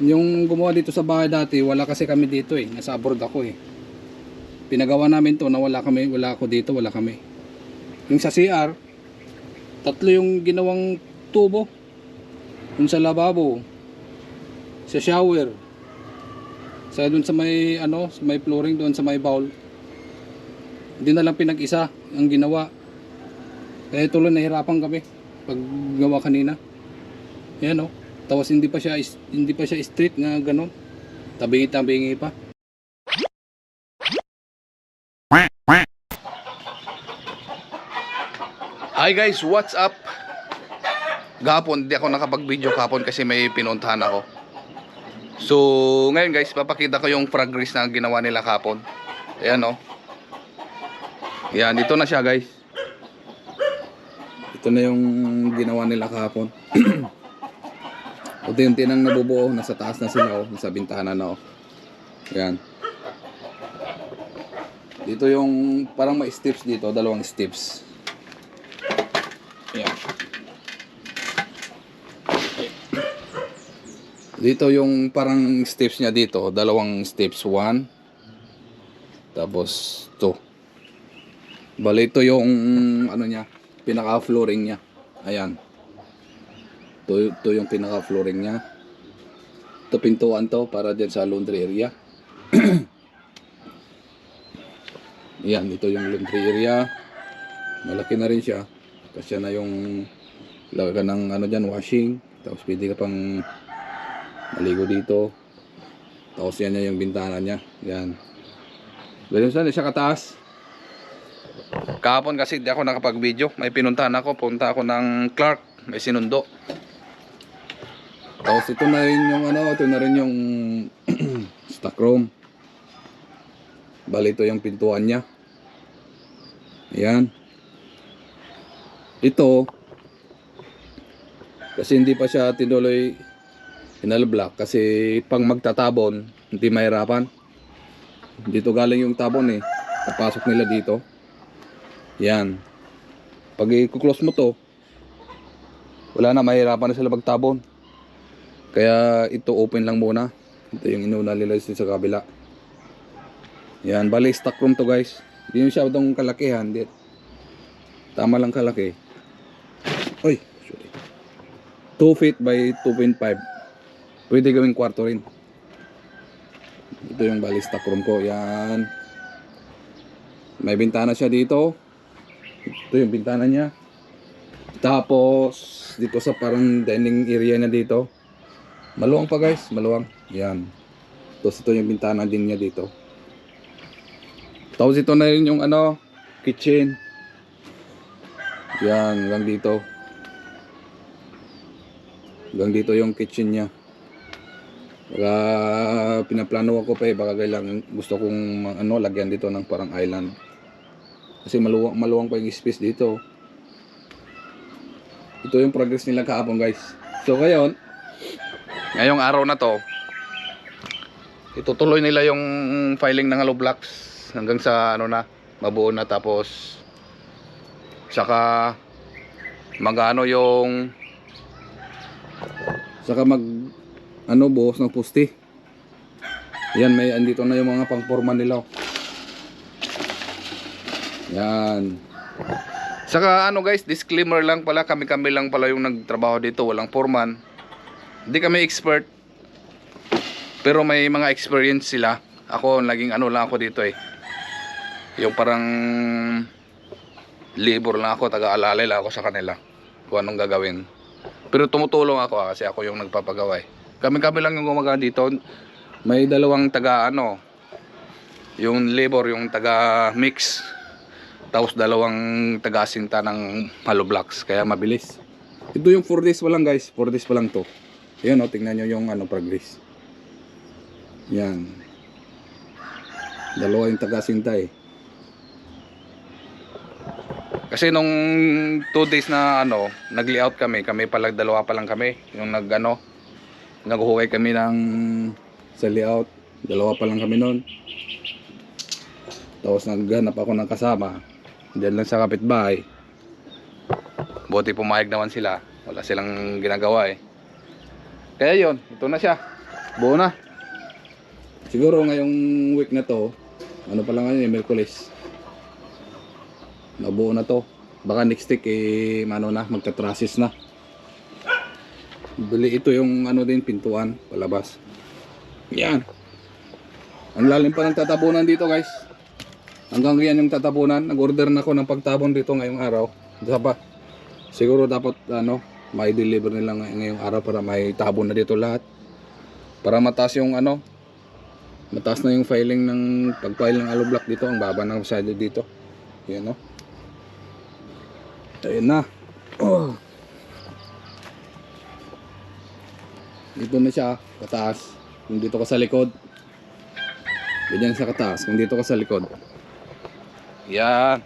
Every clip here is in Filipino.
Yung gumawa dito sa bahay dati, wala kasi kami dito eh. Nasa abroad ako eh. Pinagawa namin to na wala kami, wala ako dito, wala kami. Yung sa CR, tatlo yung ginawang tubo. Yung sa lababo, sa shower, sa dun sa may ano, sa may flooring doon sa may bowl. Hindi na lang pinag-isa ang ginawa. Kaya tuloy nahirapan kami pag gawa kanina. Yan oh. Tapos hindi pa siya straight nga ganon. Tabingi-tabingi pa. Hi guys, what's up? Gahapon, hindi ako nakapag-video kahapon kasi may pinuntahan ako. So, ngayon guys, papakita ko yung progress na ginawa nila kahapon. Ayan oh. Yan, dito na siya guys. Ito na yung ginawa nila kahapon. Unti-unti nang nabubuo, nasa taas na sila oh, nasa bintahan na oh. Yan. Dito yung parang may steps dito, dalawang steps. Yan. Dito yung parang steps niya dito, dalawang steps, 1 tapos 2. Bale ito yung ano niya, pinaka flooring niya. Ayan. Ito yung pinaka flooring niya. Ito pintuan to para dyan sa laundry area. Ayan, ito yung laundry area. Malaki na rin siya. Kasi na yung lagyan ng ano dyan, washing. Tapos pwede ka pang maligo dito. Tapos yan yung bintana niya. Yan. Ganun saan siya kataas. Kahapon kasi di ako nakapag-video. May pinuntahan ako. Punta ako ng Clark. May sinundo. Tapos ito na rin yung ano. Ito na rin yung stock room. Bali ito yung pintuan niya. Ayan. Ito. Kasi hindi pa siya tinuloy inalblock. Kasi pang magtatabon, hindi mahirapan. Dito galing yung tabon eh. Papasok nila dito. Yan. Pag i-close mo to, wala na, mahirapan na sila magtabon. Kaya ito open lang muna. Ito yung inuna nila sa kabila. Yan, bali stock room to guys. Hindi siya itong kalakihan. Tama lang kalaki. Uy, sorry. 2 feet by 2.5. Pwede gawing kwarto rin. Ito yung bali stock room ko. Yan. May bintana siya dito. Ito yung bintana niya. Tapos dito sa parang dining area na dito. Maluwang pa guys, maluwang. Yan. Tapos ito yung bintana din niya dito. Tapos ito na rin yung ano, kitchen. Yan, hanggang dito. Hanggang dito yung kitchen niya. Baka pinaplano ako pa eh, baka kailangan gusto kong ano, lagyan dito ng parang island. Kasi maluwang pa yung space dito. Ito yung progress nila kahapon guys. So ngayon, ngayong araw na to, itutuloy nila yung filing ng hollow blocks hanggang sa ano na, mabuo na. Tapos saka magano yung saka mag ano, buhos ng puste. Yan, may andito na yung mga pangporma nila. Yan. Saka ano guys, disclaimer lang pala, kami lang pala yung nagtrabaho dito, walang foreman. Hindi kami expert. Pero may mga experience sila. Ako, naging ano lang ako dito eh. Yung parang labor lang ako, taga-alalay lang ako sa kanila kung anong gagawin. Pero tumutulong ako kasi ako yung nagpapagawa eh. Kami lang yung gumagawa dito. May dalawang taga ano, yung labor, yung taga mix. Tapos dalawang taga sinta ng hollow blocks. Kaya mabilis. Ito yung 4 days pa lang guys. 4 days pa lang to. Ayan o, tingnan nyo yung ano, progress. Yan. Dalawa yung taga sinta eh. Kasi nung 2 days na ano, nag-layout kami palang dalawa pa lang kami. Yung naghuhukay kami ng sa layout. Dalawa pa lang kami noon. Tapos naghanap ako ng kasama. Diyan lang sa kapitbahay. Buti pumayag naman sila. Wala silang ginagawa eh. Kaya yun, ito na siya. Buo na. Siguro ngayong week na to, ano pa lang ngayon, Miyerkules. Mabuo na to. Baka next week magka-trasis na. Bili ito yung pintuan palabas. Yan. Ang lalim pa ng tatabunan dito, guys. Hanggang yan yung tatabunan. Nag-order na ako ng pagtabon dito ngayong araw. Diba? Siguro dapat may deliver nila ngayong araw para may tabon na dito lahat. Para mataas yung mataas na yung filing ng pag-file ng alublock dito. Ang baba ng masyado dito. Yan, no? Ayun na. Oh. Dito na siya, kataas. Kung dito ka sa likod. Ganyan sa kataas. Kung dito ka sa likod. Yan.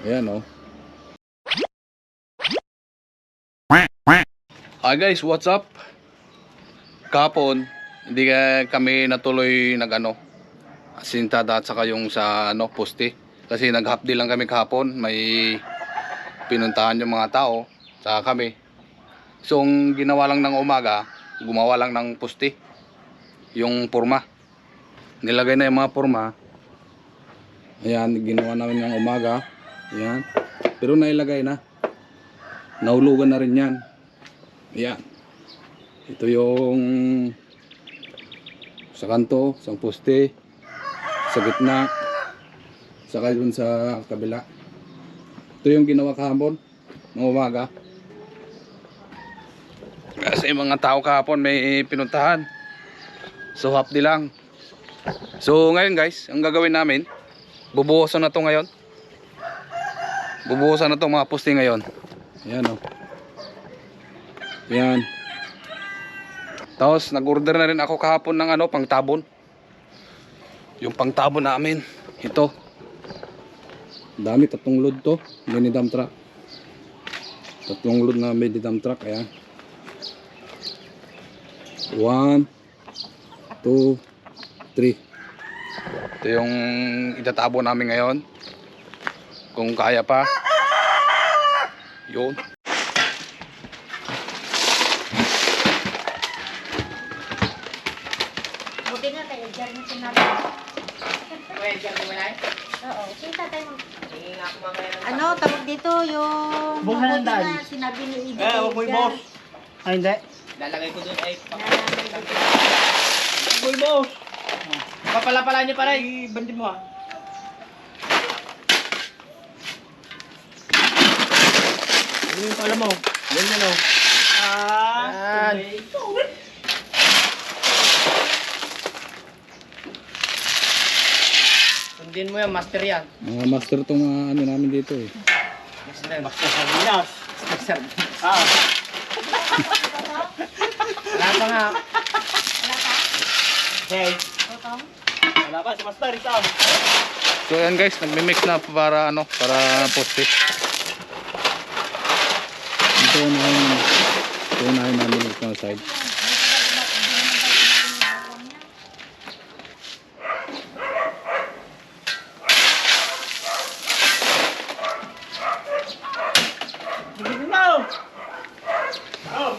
Ayan, oh. Hi guys, what's up? Kahapon, hindi kami natuloy asintada at saka yung sa poste. Kasi nag-half day lang kami kahapon. May pinuntahan yung mga tao sa kami. So, ang ginawa lang ng umaga, gumawa lang ng poste. Yung porma. Nilagay na yung mga porma. Ayan, ginawa namin ng umaga. Ayan. Pero nailagay na. Nahulugan na rin yan. Ayan. Ito yung sa kanto, sa poste, sa gitna, saka dun sa kabila. Ito yung ginawa kahapon ng umaga. Kasi mga tao kahapon may pinuntahan. So half day lang. So ngayon guys, ang gagawin namin, bubuhusan na to ngayon. Bubuhusan na to mga poste ngayon. Ayan, oh. Yan. Tapos nag-order na rin ako kahapon ng pangtabon. Yung pangtabon namin. Ito. Dami, 3 load to. Mini dump truck. 3 load na mini dump truck. Ayan. 1, 2, 3. Ito yung itatabo namin ngayon. Kung kaya pa. Yun. Buti nga tayo, dyan mo sinabi. Pwede dyan mo na? Oo, kita tayo. Ano? Tawag dito yung... Bukas na buti dahil. nga, sinabi ni Iggy. Huwag mo yung boss. Ay, hindi. Lalagay ko doon ay... Huwag mo yung boss. Papala-pala niyo para, ibandi mo ha. Ano yung pala mo? Yan yan o. Yan. Sundin mo yan, master yan. Mga master tong namin dito eh. Master Sardinas. Master. Ah. Wala pa nga. Wala ka? Hey. Totong? Wala pa si Master ito. So yan guys, nagmi-mix na para para poste. Ito na namin ito sa side. Bigyan mo. Oh.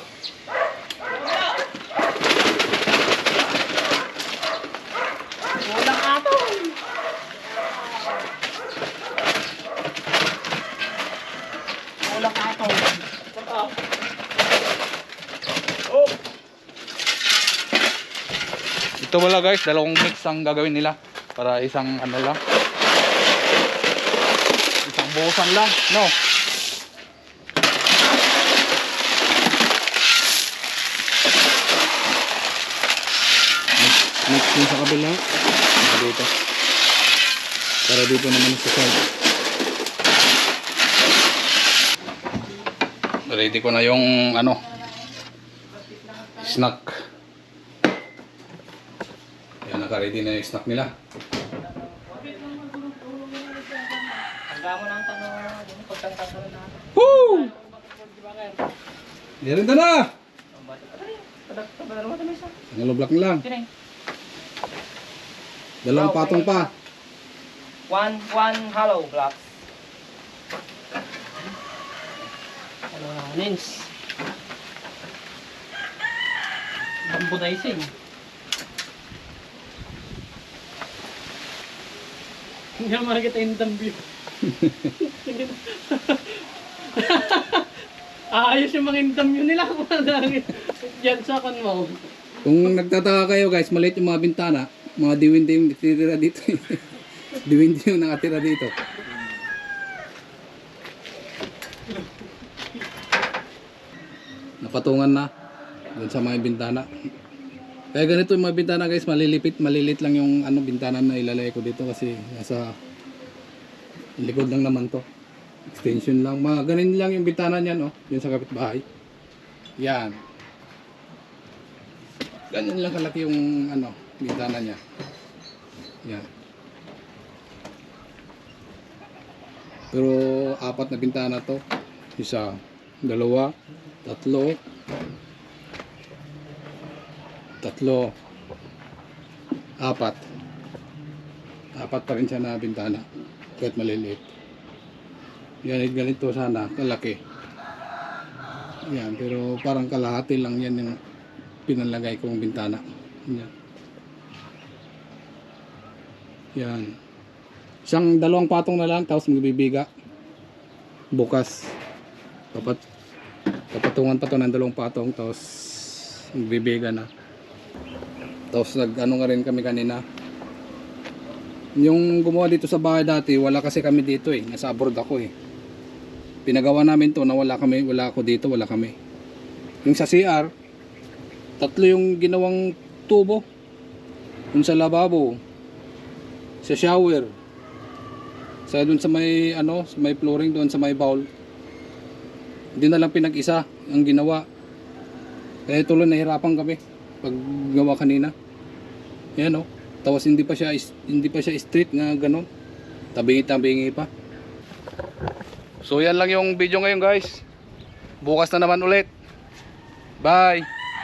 Walang ato. Walang ato. Oh. Ito wala guys, dalawang mix ang gagawin nila para isang lang. Isang buhusan lang, no? Mix yung sa kabila. Dito. Para dito naman sa side. Ready ko na yung snack. Ayan, naka-ready na yung snack nila. Hanggang mo na ang tanong yung pagtanong na. Woo! Meron na! Ang alublock na lang. Dalawang patong pa. One hollow block. Nins. Bambunizing. Hindi naman makikita yung dambyo. Ayos yung mga indamyo nila. Diyan sa kan mo. Kung nagtataka kayo guys, maliit yung mga bintana, mga diwindi yung natitira dito. Diwindi yung nakatira dito. Napatungan na dun sa mga bintana. Kaya ganito yung mga bintana guys, malilit lang yung ano bintana na ilalagay ko dito kasi nasa likod lang naman to. Extension lang. Mga ganun lang yung bintana niyan, oh, yun sa kapitbahay. Yan. Ganyan lang kalaki yung ano, bintana niya. Yan. Pero apat na bintana to. Isa, dalawa, tatlo, apat. Apat pa rin siya na bintana. Kahit maliliit. Yan, ganito sana, kalaki. Yan, pero parang kalahati lang yan yung pinalagay kong bintana. Yan. Yan. Isang dalawang patong na lang, tapos magbibiga. Bukas. Papatungan pa to ng dalawang patong, tapos magbibiga na. Tapos nag-ano nga rin kami kanina. Yung gumawa dito sa bahay dati, wala kasi kami dito eh. Nasa abroad ako eh. Pinagawa namin to na wala ako dito, wala kami. Yung sa CR, tatlo yung ginawang tubo. Yung sa lababo, sa shower, sa dun sa may ano, sa may flooring doon sa may bowl. Hindi na lang pinag-isa ang ginawa. Kaya tuloy nahirapan kami pag gawa kanina. Yan oh. Tapos hindi pa siya straight nga ganon. Tabingi-tabingi pa. So yan lang yung video ngayon guys. Bukas na naman ulit. Bye.